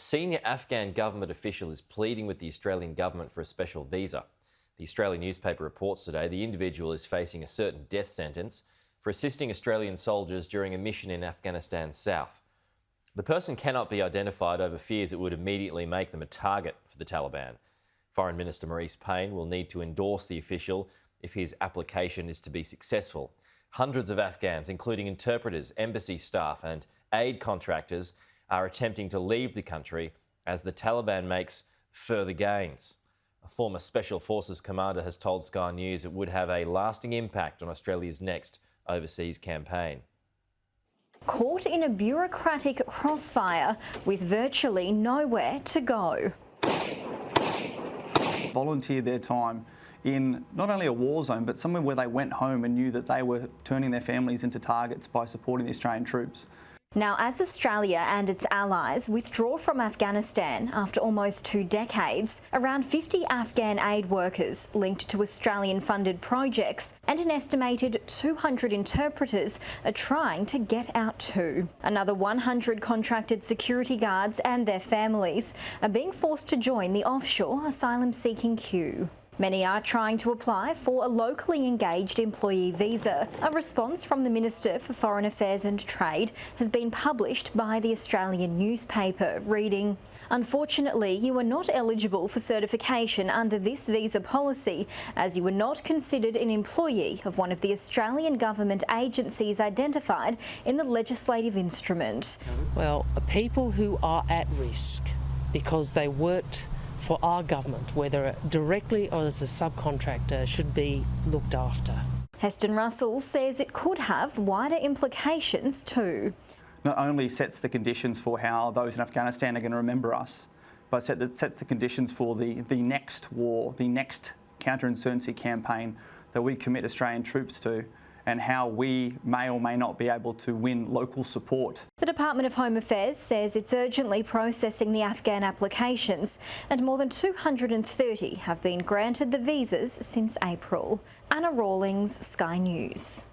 senior Afghan government official is pleading with the Australian government for a special visa. The Australian newspaper reports today the individual is facing a certain death sentence for assisting Australian soldiers during a mission in Afghanistan's south. The person cannot be identified over fears it would immediately make them a target for the Taliban. Foreign Minister Marise Payne will need to endorse the official if his application is to be successful. Hundreds of Afghans, including interpreters, embassy staff and aid contractors, are attempting to leave the country as the Taliban makes further gains. A former Special Forces commander has told Sky News it would have a lasting impact on Australia's next overseas campaign. Caught in a bureaucratic crossfire with virtually nowhere to go. Volunteered their time in not only a war zone, but somewhere where they went home and knew that they were turning their families into targets by supporting the Australian troops. Now, as Australia and its allies withdraw from Afghanistan after almost 2 decades, around 50 Afghan aid workers linked to Australian-funded projects and an estimated 200 interpreters are trying to get out too. Another 100 contracted security guards and their families are being forced to join the offshore asylum-seeking queue. Many are trying to apply for a locally engaged employee visa. A response from the Minister for Foreign Affairs and Trade has been published by the Australian newspaper, reading, "Unfortunately, you are not eligible for certification under this visa policy as you were not considered an employee of one of the Australian government agencies identified in the legislative instrument." Well, people who are at risk because they worked for our government, whether directly or as a subcontractor, should be looked after. Heston Russell says it could have wider implications too. Not only sets the conditions for how those in Afghanistan are going to remember us, but sets the conditions for the next war, the next counterinsurgency campaign that we commit Australian troops to, and how we may or may not be able to win local support. The Department of Home Affairs says it's urgently processing the Afghan applications, and more than 230 have been granted the visas since April. Anna Rawlings, Sky News.